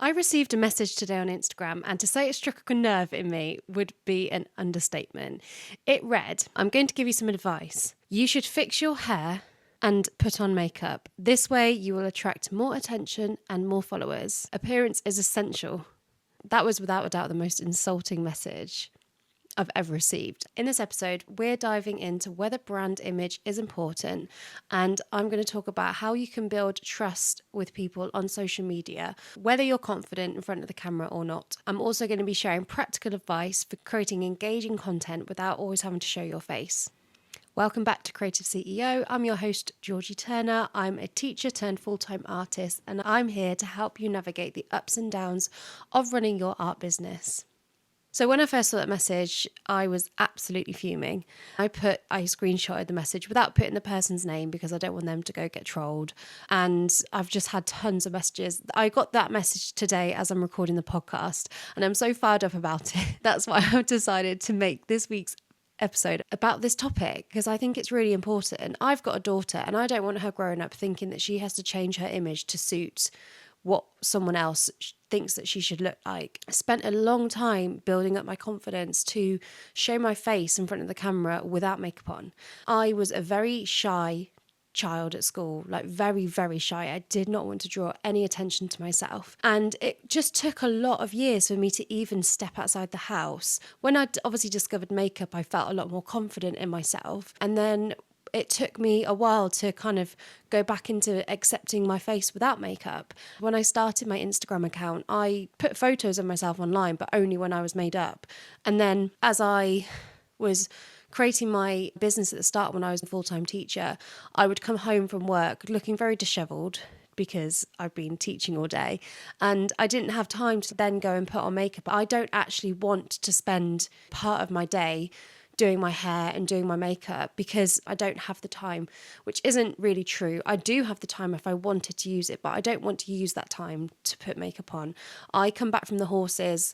I received a message today on Instagram, and to say it struck a nerve in me would be an understatement. It read, I'm going to give you some advice. You should fix your hair and put on makeup. This way you will attract more attention and more followers. Appearance is essential. That was without a doubt the most insulting message I've ever received. In this episode, we're diving into whether brand image is important, and I'm going to talk about how you can build trust with people on social media, whether you're confident in front of the camera or not. I'm also going to be sharing practical advice for creating engaging content without always having to show your face. Welcome back to Creative CEO. I'm your host, Georgie Turner. I'm a teacher turned full-time artist, and I'm here to help you navigate the ups and downs of running your art business. So when I first saw that message, I was absolutely fuming. I screenshotted the message without putting the person's name because I don't want them to go get trolled. And I've just had tons of messages. I got that message today as I'm recording the podcast, and I'm so fired up about it. That's why I've decided to make this week's episode about this topic, because I think it's really important. I've got a daughter, and I don't want her growing up thinking that she has to change her image to suit what someone else thinks that she should look like. I spent a long time building up my confidence to show my face in front of the camera without makeup on. I was a very shy child at school, like very, very shy. I did not want to draw any attention to myself. And it just took a lot of years for me to even step outside the house. When I obviously discovered makeup, I felt a lot more confident in myself. And then it took me a while to kind of go back into accepting my face without makeup. When I started my Instagram account, I put photos of myself online, but only when I was made up. And then as I was creating my business at the start, when I was a full-time teacher, I would come home from work looking very dishevelled because I've been teaching all day, and I didn't have time to then go and put on makeup. I don't actually want to spend part of my day doing my hair and doing my makeup because I don't have the time, which isn't really true. I do have the time if I wanted to use it, but I don't want to use that time to put makeup on. I come back from the horses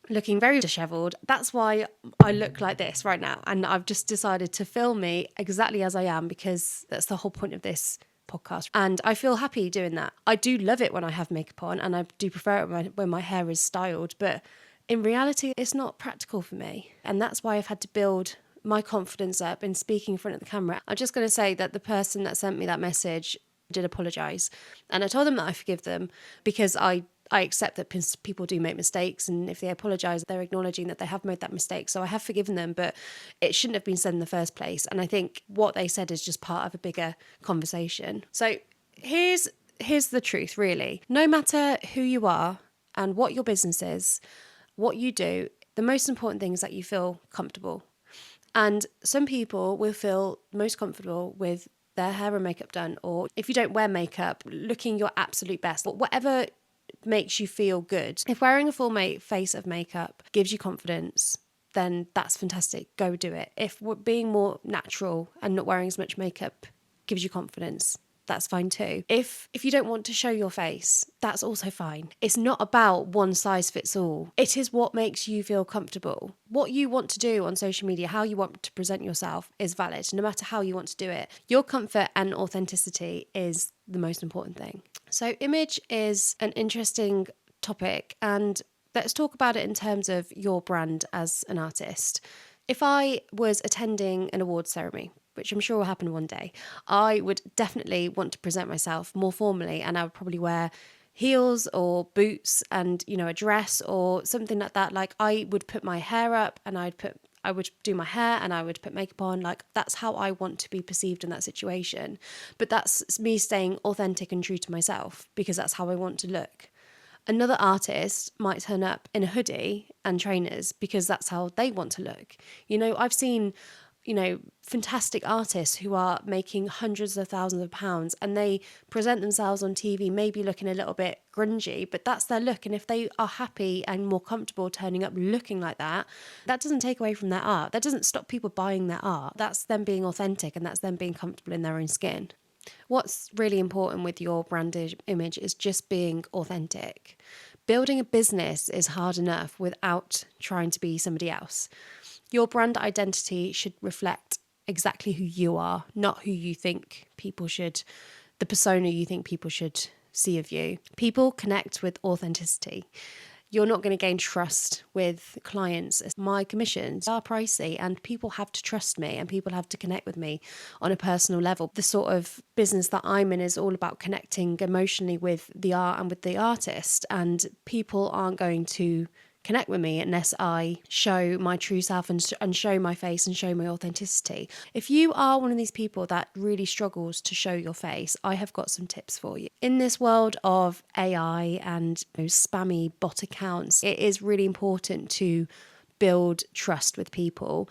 looking very dishevelled. That's why I look like this right now. And I've just decided to film me exactly as I am, because that's the whole point of this podcast. And I feel happy doing that. I do love it when I have makeup on, and I do prefer it when my hair is styled, but in reality, it's not practical for me. And that's why I've had to build my confidence up in speaking in front of the camera. I'm just going to say that the person that sent me that message did apologise. And I told them that I forgive them, because I accept that people do make mistakes. And if they apologise, they're acknowledging that they have made that mistake. So I have forgiven them, but it shouldn't have been said in the first place. And I think what they said is just part of a bigger conversation. So here's the truth, really. No matter who you are and what your business is, what you do, the most important thing is that you feel comfortable. And some people will feel most comfortable with their hair and makeup done, or if you don't wear makeup, looking your absolute best, but whatever makes you feel good. If wearing a full face of makeup gives you confidence, then that's fantastic. Go do it. If being more natural and not wearing as much makeup gives you confidence, that's fine too. If you don't want to show your face, that's also fine. It's not about one size fits all. It is what makes you feel comfortable. What you want to do on social media, how you want to present yourself is valid, no matter how you want to do it. Your comfort and authenticity is the most important thing. So image is an interesting topic, and let's talk about it in terms of your brand as an artist. If I was attending an awards ceremony, which I'm sure will happen one day, I would definitely want to present myself more formally, and I would probably wear heels or boots and, a dress or something like that. Like, I would put my hair up, and I would do my hair, and I would put makeup on. Like, that's how I want to be perceived in that situation. But that's me staying authentic and true to myself, because that's how I want to look. Another artist might turn up in a hoodie and trainers because that's how they want to look. I've seen fantastic artists who are making hundreds of thousands of pounds, and they present themselves on TV maybe looking a little bit grungy, but that's their look. And if they are happy and more comfortable turning up looking like that, that doesn't take away from their art. That doesn't stop people buying their art. That's them being authentic, and that's them being comfortable in their own skin. What's really important with your brand image is just being authentic. Building a business is hard enough without trying to be somebody else. Your brand identity should reflect exactly who you are, not who you think people should, the persona you think people should see of you. People connect with authenticity. You're not going to gain trust with clients. My commissions are pricey and people have to trust me and people have to connect with me on a personal level. The sort of business that I'm in is all about connecting emotionally with the art and with the artist, and people aren't going to connect with me unless I show my true self and show my face and show my authenticity. If you are one of these people that really struggles to show your face, I have got some tips for you. In this world of AI and spammy bot accounts, it is really important to build trust with people.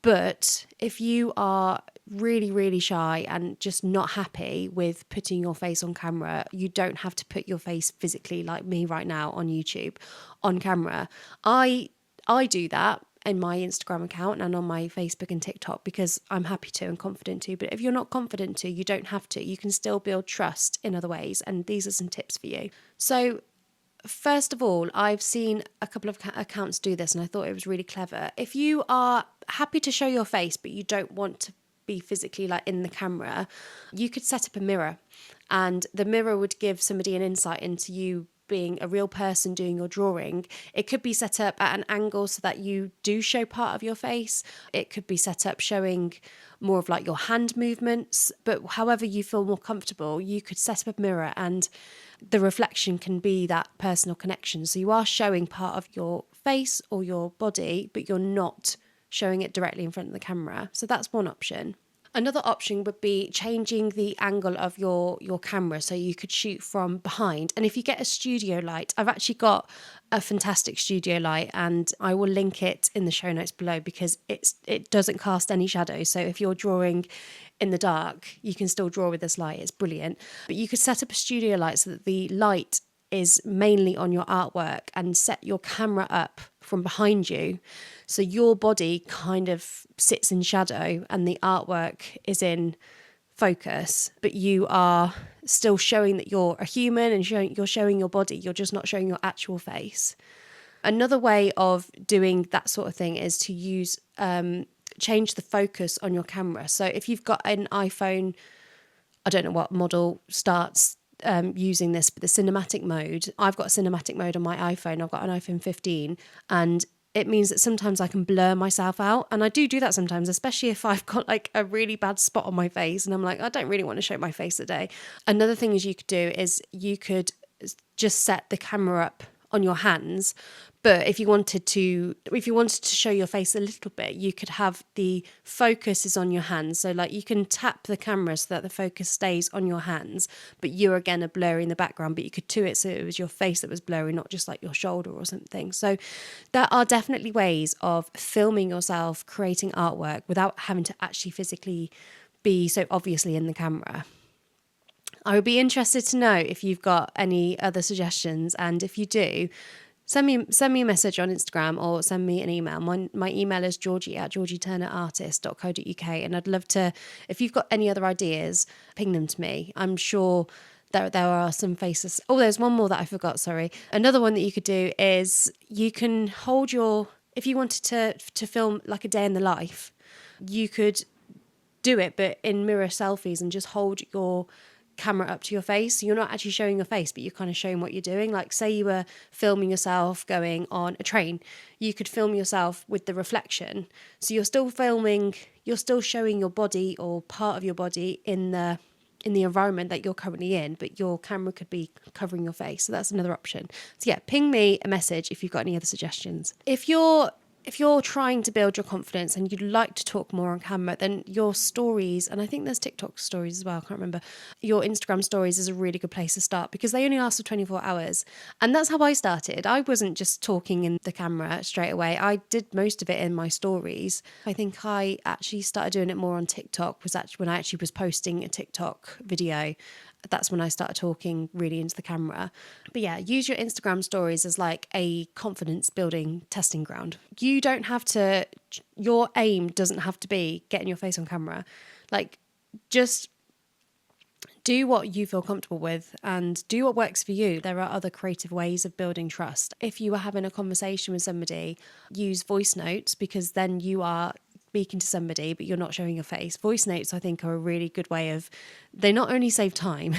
But if you are really, really shy and just not happy with putting your face on camera, you don't have to put your face physically like me right now on YouTube on camera. I do that in my Instagram account and on my Facebook and TikTok because I'm happy to and confident to. But if you're not confident to, you don't have to. You can still build trust in other ways. And these are some tips for you. So first of all, I've seen a couple of accounts do this and I thought it was really clever. If you are happy to show your face, but you don't want to be physically like in the camera, you could set up a mirror, and the mirror would give somebody an insight into you being a real person doing your drawing. It could be set up at an angle so that you do show part of your face. It could be set up showing more of like your hand movements, but however you feel more comfortable, you could set up a mirror and the reflection can be that personal connection. So you are showing part of your face or your body, but you're not showing it directly in front of the camera. So that's one option. Another option would be changing the angle of your camera so you could shoot from behind. And if you get a studio light, I've actually got a fantastic studio light and I will link it in the show notes below because it doesn't cast any shadows. So if you're drawing in the dark, you can still draw with this light. It's brilliant. But you could set up a studio light so that the light is mainly on your artwork and set your camera up from behind you. So your body kind of sits in shadow and the artwork is in focus, but you are still showing that you're a human and you're showing your body. You're just not showing your actual face. Another way of doing that sort of thing is to use, change the focus on your camera. So if you've got an iPhone, I don't know what model starts using this, but the cinematic mode, I've got a cinematic mode on my iPhone. I've got an iPhone 15 and it means that sometimes I can blur myself out. And I do that sometimes, especially if I've got like a really bad spot on my face and I'm like, I don't really want to show my face today. Another thing you could do is you could just set the camera up on your hands. But if you wanted to show your face a little bit, you could have the focus is on your hands. So like you can tap the camera so that the focus stays on your hands, but you again are blurring the background, but you could do it so it was your face that was blurry, not just like your shoulder or something. So there are definitely ways of filming yourself, creating artwork without having to actually physically be so obviously in the camera. I would be interested to know if you've got any other suggestions, and if you do, send me a message on Instagram or send me an email. My email is georgie@georgieturnerartist.co.uk, and I'd love to, if you've got any other ideas, ping them to me. I'm sure there are some faces. Oh, there's one more that I forgot, sorry. Another one that you could do is you can hold if you wanted to film like a day in the life, you could do it, but in mirror selfies and just hold your camera up to your face. So you're not actually showing your face, but you're kind of showing what you're doing. Like say you were filming yourself going on a train, you could film yourself with the reflection. So you're still showing your body or part of your body in the environment that you're currently in, but your camera could be covering your face. So that's another option. So yeah, ping me a message if you've got any other suggestions. If you're trying to build your confidence and you'd like to talk more on camera, then your stories, and I think there's TikTok stories as well, I can't remember, your Instagram stories is a really good place to start because they only last for 24 hours. And that's how I started. I wasn't just talking in the camera straight away. I did most of it in my stories. I think I actually started doing it more on TikTok was actually when I actually was posting a TikTok video. That's when I started talking really into the camera. But yeah, use your Instagram stories as like a confidence building testing ground. You don't have to, your aim doesn't have to be getting your face on camera. Like just do what you feel comfortable with and do what works for you. There are other creative ways of building trust. If you are having a conversation with somebody, use voice notes because then you are speaking to somebody, but you're not showing your face. Voice notes, I think, are a really good way of, they not only save time,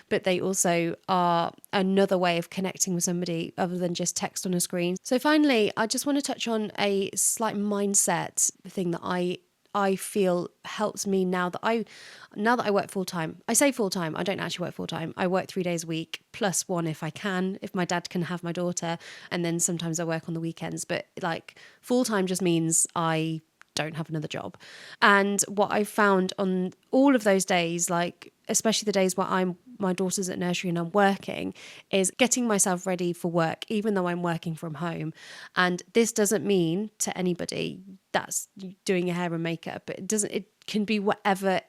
but they also are another way of connecting with somebody other than just text on a screen. So finally, I just want to touch on a slight mindset thing that I feel helps me now that I work full time. I say full time, I don't actually work full time. I work 3 days a week plus one if I can, if my dad can have my daughter, and then sometimes I work on the weekends. But like full time just means I don't have another job. And what I found on all of those days, like especially the days where my daughter's at nursery and I'm working, is getting myself ready for work, even though I'm working from home. And this doesn't mean to anybody that's doing your hair and makeup. It can be whatever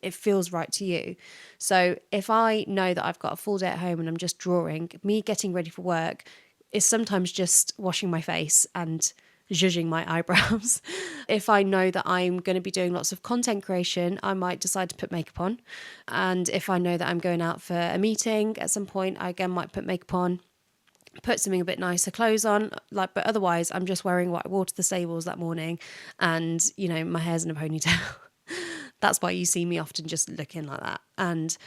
it feels right to you. So if I know that I've got a full day at home and I'm just drawing, me getting ready for work is sometimes just washing my face and zhuzhing my eyebrows. If I know that I'm going to be doing lots of content creation, I might decide to put makeup on. And if I know that I'm going out for a meeting at some point, I again might put makeup on, put something a bit nicer clothes on, but otherwise I'm just wearing what I wore to the stables that morning, and my hair's in a ponytail. That's why you see me often just looking like that. And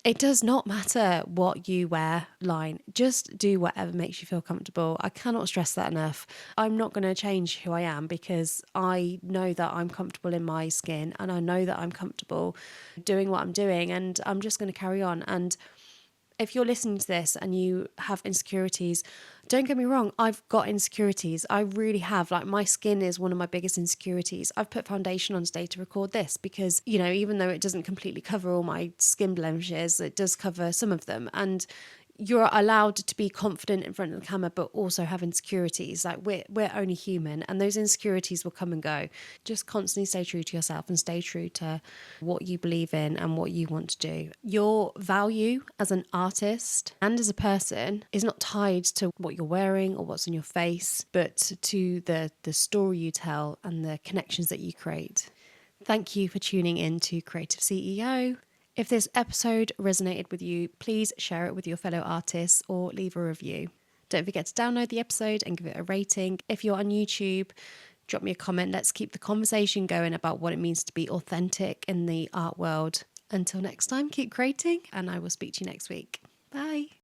it does not matter what you wear, line. Just do whatever makes you feel comfortable. I cannot stress that enough. I'm not going to change who I am because I know that I'm comfortable in my skin and I know that I'm comfortable doing what I'm doing, and I'm just going to carry on. And if you're listening to this and you have insecurities, don't get me wrong, I've got insecurities. I really have. Like, my skin is one of my biggest insecurities. I've put foundation on today to record this because, even though it doesn't completely cover all my skin blemishes, it does cover some of them. And you're allowed to be confident in front of the camera, but also have insecurities. Like, we're only human, and those insecurities will come and go. Just constantly stay true to yourself and stay true to what you believe in and what you want to do. Your value as an artist and as a person is not tied to what you're wearing or what's on your face, but to the story you tell and the connections that you create. Thank you for tuning in to Creative CEO. If this episode resonated with you, please share it with your fellow artists or leave a review. Don't forget to download the episode and give it a rating. If you're on YouTube, drop me a comment. Let's keep the conversation going about what it means to be authentic in the art world. Until next time, keep creating, and I will speak to you next week. Bye.